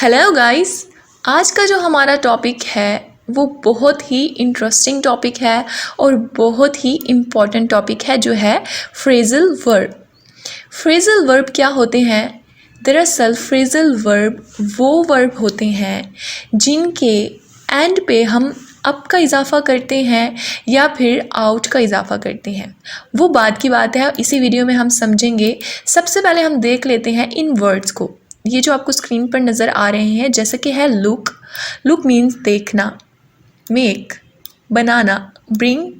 Hello guys. आज का जो हमारा टॉपिक है वो बहुत ही इंटरेस्टिंग टॉपिक है और बहुत ही इम्पॉर्टेंट टॉपिक है जो है फ्रेजल वर्ब। फ्रेजल वर्ब क्या होते हैं? दरअसल फ्रेजल वर्ब वो वर्ब होते हैं जिनके एंड पे हम अप का इजाफा करते हैं या फिर आउट का इजाफा करते हैं। वो बात की बात है, इसी वीडियो में हम समझेंगे। सबसे पहले हम देख लेते हैं इन वर्ड्स को। ये जो आपको स्क्रीन पर नज़र आ रहे हैं जैसे कि है लुक। लुक मीन्स देखना, मेक बनाना, ब्रिंग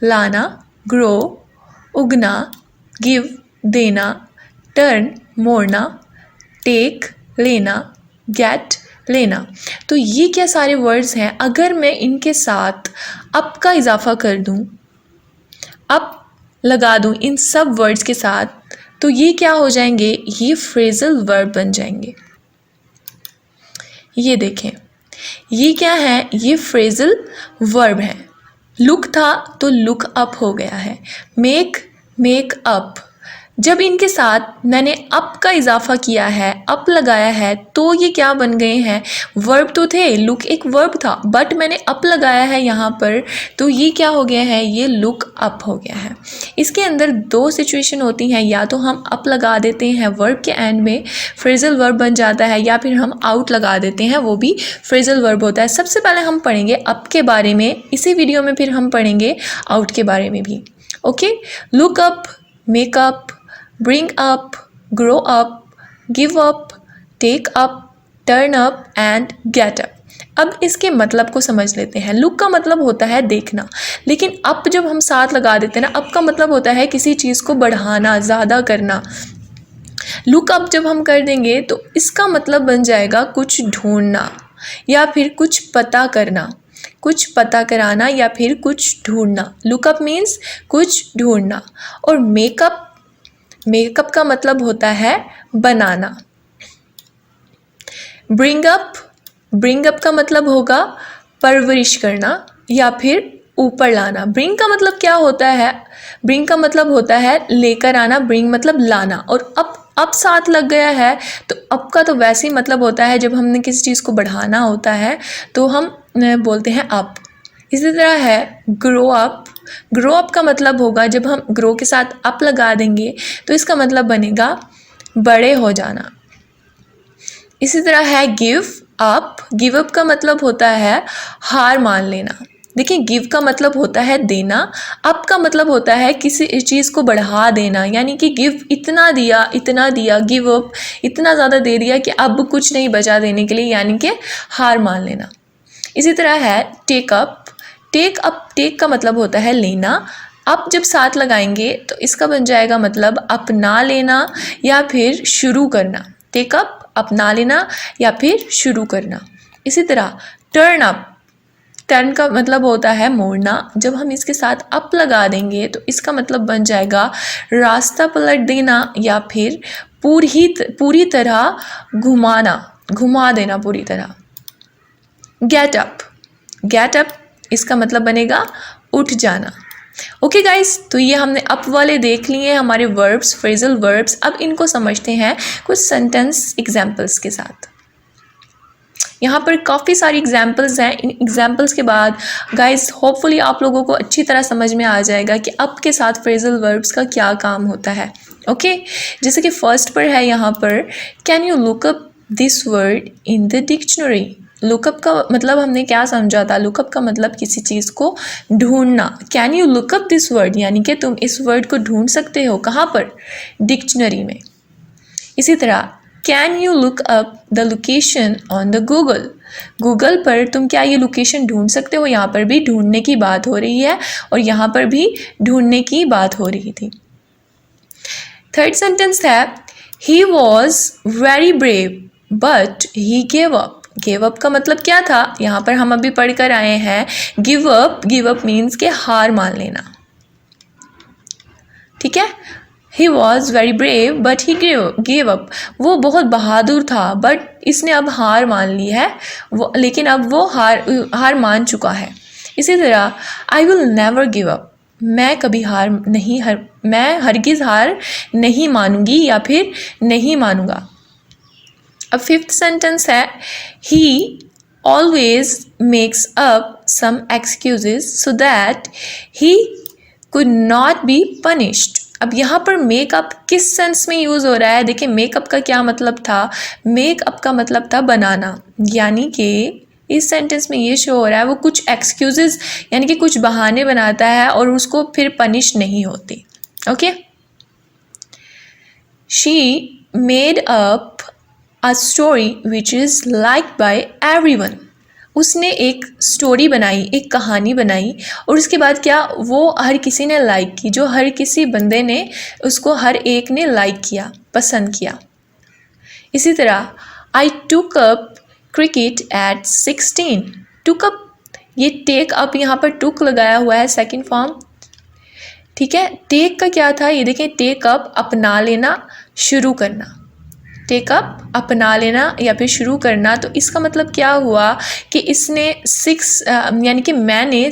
लाना, ग्रो उगना, गिव देना, टर्न मोड़ना, टेक लेना, गेट लेना। तो ये क्या सारे वर्ड्स हैं। अगर मैं इनके साथ अप का इजाफा कर दूं, अप लगा दूं इन सब वर्ड्स के साथ, तो ये क्या हो जाएंगे? ये फ्रेजल वर्ब बन जाएंगे। ये देखें, ये क्या है? ये फ्रेजल वर्ब है। लुक था तो लुक अप हो गया है। मेक अप, जब इनके साथ मैंने अप का इजाफा किया है, अप लगाया है, तो ये क्या बन गए हैं? वर्ब तो थे, लुक एक वर्ब था, बट मैंने अप लगाया है यहाँ पर, तो ये क्या हो गया है? ये लुक अप हो गया है। इसके अंदर दो सिचुएशन होती हैं, या तो हम अप लगा देते हैं वर्ब के एंड में, फ्रेजल वर्ब बन जाता है, या फिर हम आउट लगा देते हैं, वो भी फ्रेजल वर्ब होता है। सबसे पहले हम पढ़ेंगे अप के बारे में, इसी वीडियो में फिर हम पढ़ेंगे आउट के बारे में भी। Okay, look up, make up, bring up, grow up, give up, take up, turn up and get up। अब इसके मतलब को समझ लेते हैं। लुक का मतलब होता है देखना, लेकिन अप जब हम साथ लगा देते हैं ना, अप का मतलब होता है किसी चीज़ को बढ़ाना, ज़्यादा करना। लुक अप जब हम कर देंगे तो इसका मतलब बन जाएगा कुछ ढूंढना या फिर कुछ पता करना, कुछ पता कराना या फिर कुछ ढूंढना। लुकअप मीन्स कुछ ढूंढना। और मेकअप का मतलब होता है बनाना। ब्रिंग अप का मतलब होगा परवरिश करना या फिर ऊपर लाना। ब्रिंग का मतलब क्या होता है? ब्रिंग का मतलब होता है लेकर आना, ब्रिंग मतलब लाना। और अप साथ लग गया है तो अप का तो वैसे ही मतलब होता है जब हमने किसी चीज़ को बढ़ाना होता है तो हम बोलते हैं अप। इसी तरह है ग्रो अप का मतलब होगा, जब हम ग्रो के साथ अप लगा देंगे तो इसका मतलब बनेगा बड़े हो जाना। इसी तरह है गिव अप का मतलब होता है हार मान लेना। देखिए, गिव का मतलब होता है देना, अप का मतलब होता है किसी चीज़ को बढ़ा देना, यानी कि गिव इतना दिया, गिव अप इतना ज़्यादा दे दिया कि अब कुछ नहीं बचा देने के लिए, यानी कि हार मान लेना। इसी तरह है टेक का मतलब होता है लेना। अप जब साथ लगाएंगे तो इसका बन जाएगा मतलब अपना लेना या फिर शुरू करना। टेक अप अपना लेना या फिर शुरू करना। इसी तरह टर्न का मतलब होता है मोड़ना। जब हम इसके साथ अप लगा देंगे तो इसका मतलब बन जाएगा रास्ता पलट देना या फिर पूरी तरह घुमा देना पूरी तरह। गेट अप इसका मतलब बनेगा उठ जाना। ओके गाइस, तो ये हमने अप वाले देख लिए हमारे वर्ब्स, फ्रेजल वर्ब्स। अब इनको समझते हैं कुछ सेंटेंस एग्जाम्पल्स के साथ। यहाँ पर काफ़ी सारी एग्जाम्पल्स हैं। इन एग्जाम्पल्स के बाद गाइस होपफुली आप लोगों को अच्छी तरह समझ में आ जाएगा कि अप के साथ फ्रेजल वर्ब्स का क्या काम होता है। ओके, जैसे कि फर्स्ट पर है यहाँ पर, can you look up this word in the dictionary. Lookup का मतलब हमने क्या समझा था? लुकअप का मतलब किसी चीज़ को ढूंढना। Can you lookup this word, यानी कि तुम इस वर्ड को ढूंढ सकते हो। कहाँ पर? डिक्शनरी में। इसी तरह can you look up the location on the Google पर तुम क्या ये लोकेशन ढूंढ सकते हो। यहाँ पर भी ढूंढने की बात हो रही है और यहाँ पर भी ढूंढने की बात हो रही थी। थर्ड सेंटेंस है he was very brave but he gave up का मतलब क्या था? यहाँ पर हम अभी पढ़ कर आए हैं गिव अप मीन्स के हार मान लेना। ठीक है, he was very brave but he gave up, वो बहुत बहादुर था बट इसने अब हार मान ली है, लेकिन अब वो हार मान चुका है। इसी तरह I will never give up, मैं हरगिज़ हार नहीं मानूंगी या फिर नहीं मानूंगा। अब फिफ्थ सेंटेंस है he always makes up some excuses so that he could not be punished. अब यहाँ पर मेकअप किस सेंस में यूज़ हो रहा है? देखिए मेकअप का क्या मतलब था, मेकअप का मतलब था बनाना, यानी कि इस सेंटेंस में ये शो हो रहा है वो कुछ एक्सक्यूजेस यानी कि कुछ बहाने बनाता है और उसको फिर पनिश नहीं होती। Okay, she made up a story which is like bye everyone. उसने एक स्टोरी बनाई, एक कहानी बनाई और उसके बाद क्या, वो हर किसी ने लाइक की, जो हर किसी बंदे ने उसको हर एक ने लाइक किया, पसंद किया। इसी तरह I took up cricket at 16। Took up, ये टेक अप यहाँ पर टुक लगाया हुआ है सेकंड फॉर्म, ठीक है। टेक का क्या था, ये देखें, टेक अप अपना लेना, शुरू करना, टेक अप अपना लेना या फिर शुरू करना। तो इसका मतलब क्या हुआ कि इसने 6 यानी कि मैंने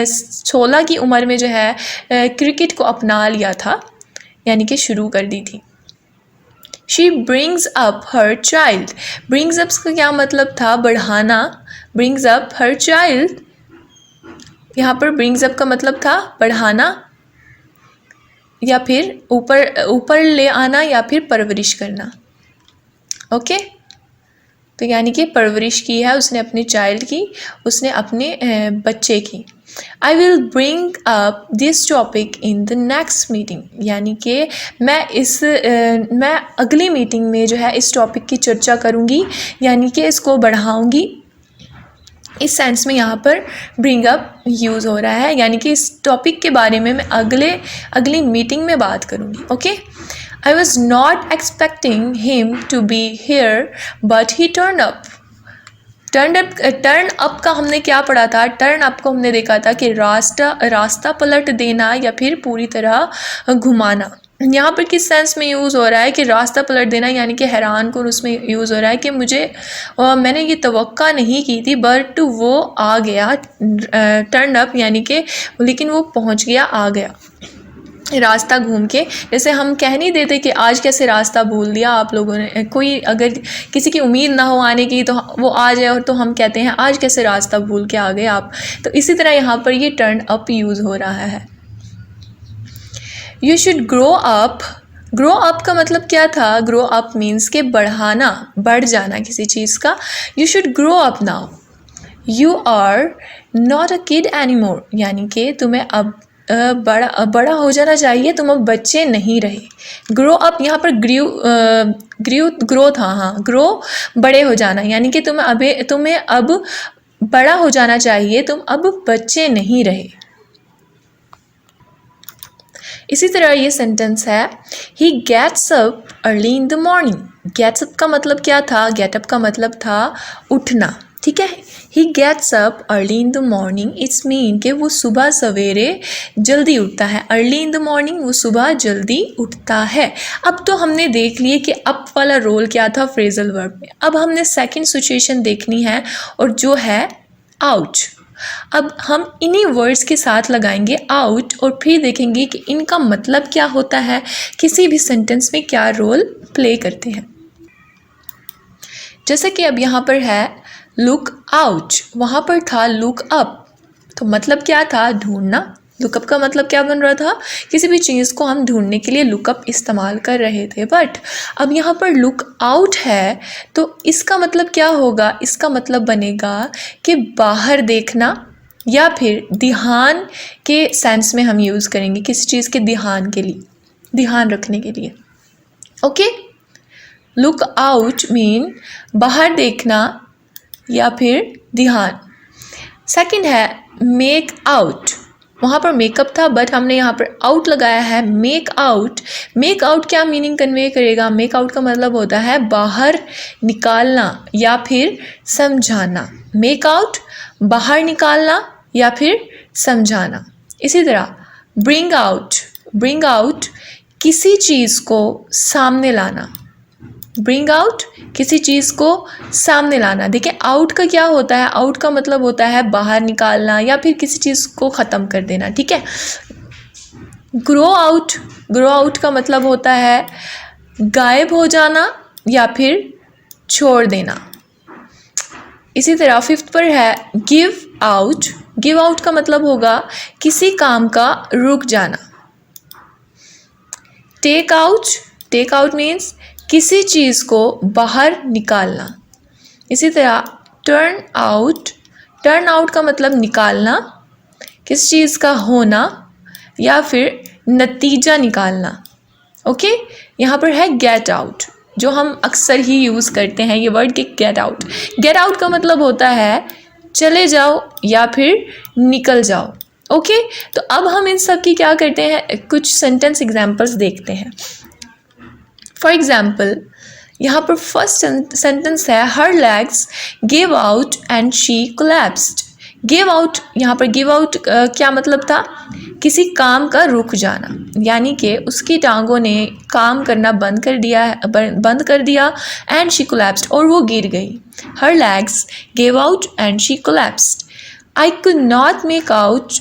16 की उम्र में जो है क्रिकेट को अपना लिया था, यानी कि शुरू कर दी थी। She brings up her child, brings up का क्या मतलब था, बढ़ाना, ब्रिंग्स अप हर चाइल्ड, यहाँ पर ब्रिंग्स अप का मतलब था बढ़ाना या फिर ऊपर ले आना या फिर परवरिश करना। ओके, तो यानी कि परवरिश की है उसने अपने चाइल्ड की, उसने अपने बच्चे की। I will bring up this topic in the next meeting, यानी कि मैं अगली मीटिंग में जो है इस टॉपिक की चर्चा करूँगी, यानी कि इसको बढ़ाऊँगी। इस सेंस में यहाँ पर ब्रिंग अप यूज़ हो रहा है, यानी कि इस टॉपिक के बारे में मैं अगली मीटिंग में बात करूँगी। Okay, I was not expecting him to be here, but he turned up. Turn up का हमने क्या पढ़ा था, टर्न अप को हमने देखा था कि रास्ता पलट देना या फिर पूरी तरह घुमाना। यहाँ पर किस सेंस में यूज़ हो रहा है कि रास्ता पलट देना, यानी कि हैरान को उसमें यूज़ हो रहा है कि मैंने ये तवक्का नहीं की थी बट वो आ गया, टर्न अप यानी कि लेकिन वो पहुँच गया, आ गया रास्ता घूम के। जैसे हम कह नहीं देते कि आज कैसे रास्ता भूल दिया आप लोगों ने, कोई अगर किसी की उम्मीद ना हो आने की तो वो आ जाए और तो हम कहते हैं आज कैसे रास्ता भूल के आ गए आप। तो इसी तरह यहाँ पर ये टर्न अप यूज़ हो रहा है। You should grow up, grow up का मतलब क्या था, ग्रो अप मीन्स के बढ़ाना, बढ़ जाना किसी चीज़ का। You should grow up now, you are not a kid any more, यानी कि तुम्हें अब बड़ा हो जाना चाहिए, तुम अब बच्चे नहीं रहे। ग्रो अप यहाँ पर ग्रो था, हाँ, ग्रो बड़े हो जाना, यानी कि तुम्हें अब बड़ा हो जाना चाहिए, तुम अब बच्चे नहीं रहे। इसी तरह ये सेंटेंस है he gets up early in the morning. Gets up का मतलब क्या था, गेट अप का मतलब था उठना, ठीक है। He gets up early in the morning, it's mean कि वो सुबह सवेरे जल्दी उठता है। अर्ली इन द मॉर्निंग, वो सुबह जल्दी उठता है। अब तो हमने देख लिए कि अप वाला रोल क्या था फ्रेजल वर्ब में। अब हमने सेकंड सिचुएशन देखनी है और जो है आउट। अब हम इन्हीं वर्ड्स के साथ लगाएंगे आउट और फिर देखेंगे कि इनका मतलब क्या होता है, किसी भी सेंटेंस में क्या रोल प्ले करते हैं। जैसे कि अब यहाँ पर है लुक आउट, वहाँ पर था लुक अप, तो मतलब क्या था, ढूंढना। लुकअप का मतलब क्या बन रहा था, किसी भी चीज़ को हम ढूंढने के लिए लुकअप इस्तेमाल कर रहे थे। बट अब यहाँ पर लुक आउट है तो इसका मतलब क्या होगा, इसका मतलब बनेगा कि बाहर देखना या फिर ध्यान के सेंस में हम यूज़ करेंगे, किसी चीज़ के ध्यान के लिए, ध्यान रखने के लिए। ओके, लुक आउट मीन बाहर देखना या फिर ध्यान। सेकंड है मेक आउट, वहाँ पर मेकअप था बट हमने यहाँ पर आउट लगाया है, मेक आउट। मेक आउट क्या मीनिंग कन्वे करेगा, मेक आउट का मतलब होता है बाहर निकालना या फिर समझाना। मेक आउट बाहर निकालना या फिर समझाना। इसी तरह ब्रिंग आउट, ब्रिंग आउट किसी चीज़ को सामने लाना, ब्रिंग आउट किसी चीज़ को सामने लाना। देखिए आउट का क्या होता है, आउट का मतलब होता है बाहर निकालना या फिर किसी चीज़ को ख़त्म कर देना, ठीक है। ग्रो आउट, ग्रो आउट का मतलब होता है गायब हो जाना या फिर छोड़ देना। इसी तरह फिफ्थ पर है गिव आउट। गिव आउट का मतलब होगा किसी काम का रुक जाना। Take out, take out means किसी चीज़ को बाहर निकालना। इसी तरह टर्न आउट, टर्न आउट का मतलब निकालना, किस चीज़ का होना या फिर नतीजा निकालना। ओके, यहाँ पर है गेट आउट, जो हम अक्सर ही यूज़ करते हैं ये वर्ड कि गेट आउट। गेट आउट का मतलब होता है चले जाओ या फिर निकल जाओ। ओके, तो अब हम इन सब की क्या करते हैं, कुछ सेंटेंस एग्जाम्पल्स देखते हैं। फॉर एग्जाम्पल यहाँ पर फर्स्ट सेंटेंस है हर legs give out and she collapsed. Give out, यहाँ पर गिव आउट क्या मतलब था, किसी काम का रुक जाना, यानी कि उसकी टांगों ने काम करना बंद कर दिया एंड शी कोलैप्स्ड, और वो गिर गई। हर legs give out and she collapsed. I could not make out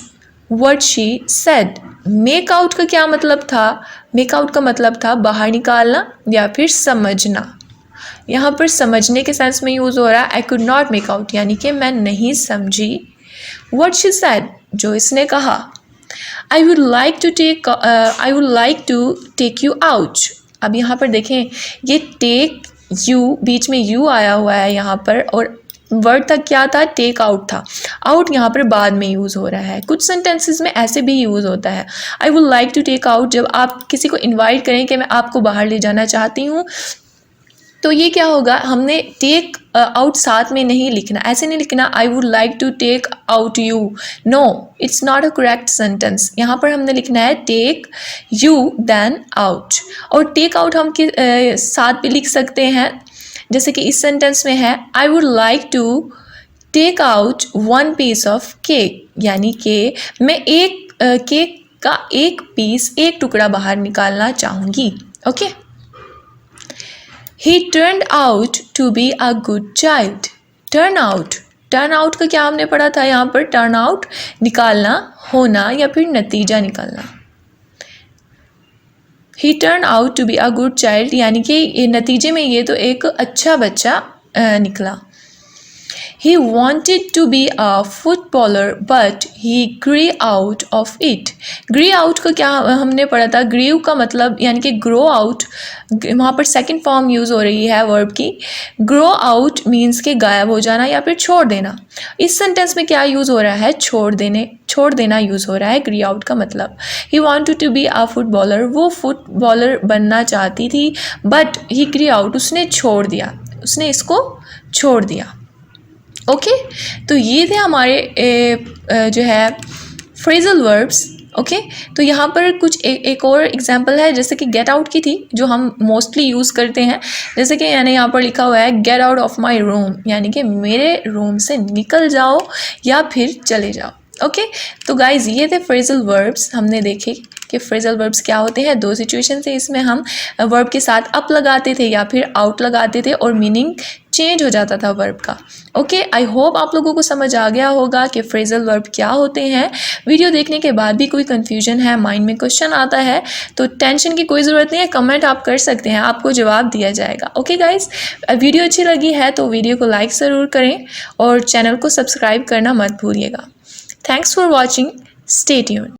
what she said. Make out का क्या मतलब था, मेक आउट का मतलब था बाहर निकालना या फिर समझना। यहाँ पर समझने के सेंस में यूज़ हो रहा है I could not make out, यानी कि मैं नहीं समझी। व्हाट शी सेड, जो इसने कहा। I would like to take you out. अब यहाँ पर देखें ये टेक यू, बीच में यू आया हुआ है यहाँ पर, और वर्ड तक क्या था, टेक आउट था। आउट यहाँ पर बाद में यूज़ हो रहा है। कुछ सेंटेंसेस में ऐसे भी यूज़ होता है I would like to take out, जब आप किसी को इनवाइट करें कि मैं आपको बाहर ले जाना चाहती हूँ, तो ये क्या होगा, हमने टेक आउट साथ में नहीं लिखना, ऐसे नहीं लिखना I would like to take out you, no it's not a correct sentence. यहाँ पर हमने लिखना है टेक यू देन आउट। और टेक आउट हम साथ भी लिख सकते हैं, जैसे कि इस सेंटेंस में है I would like to take out one piece of cake, यानी कि मैं एक केक का एक पीस, एक टुकड़ा बाहर निकालना चाहूँगी। Okay, He turned out to be a good child. Turn out, turn out का क्या हमने पढ़ा था यहाँ पर, टर्न आउट निकालना, होना या फिर नतीजा निकालना। He turned out to be a good child, यानी कि नतीजे में ये तो एक अच्छा बच्चा निकला। He wanted to be a footballer but he grew out of it. Grew out का क्या हमने पढ़ा था, grew का मतलब यानी कि grow out, वहाँ पर सेकंड फॉर्म यूज़ हो रही है वर्ब की। grow out मीन्स के गायब हो जाना या फिर छोड़ देना। इस सेंटेंस में क्या यूज़ हो रहा है, छोड़ देना यूज़ हो रहा है grew out का मतलब। He wanted to be a footballer, वो फुटबॉलर बनना चाहती थी, but he grew out, उसने छोड़ दिया, उसने इसको छोड़ दिया। ओके, तो ये थे हमारे जो है फ्रेजल वर्ब्स। ओके, तो यहाँ पर कुछ एक और एग्जांपल है, जैसे कि गेट आउट की थी, जो हम मोस्टली यूज़ करते हैं। जैसे कि यानी यहाँ पर लिखा हुआ है get out of my room, यानी कि मेरे रूम से निकल जाओ या फिर चले जाओ। ओके, तो गाइज ये थे फ्रेजल वर्ब्स, हमने देखे कि फ्रेजल वर्ब्स क्या होते हैं। दो सिचुएशन से इसमें हम वर्ब के साथ अप लगाते थे या फिर आउट लगाते थे और मीनिंग चेंज हो जाता था वर्ब का। ओके, आई होप आप लोगों को समझ आ गया होगा कि फ्रेजल वर्ब क्या होते हैं। वीडियो देखने के बाद भी कोई कन्फ्यूजन है, माइंड में क्वेश्चन आता है, तो टेंशन की कोई ज़रूरत नहीं है, कमेंट आप कर सकते हैं, आपको जवाब दिया जाएगा। ओके गाइज, वीडियो अच्छी लगी है तो वीडियो को लाइक ज़रूर करें और चैनल को सब्सक्राइब करना मत भूलिएगा। Thanks for watching. Stay tuned.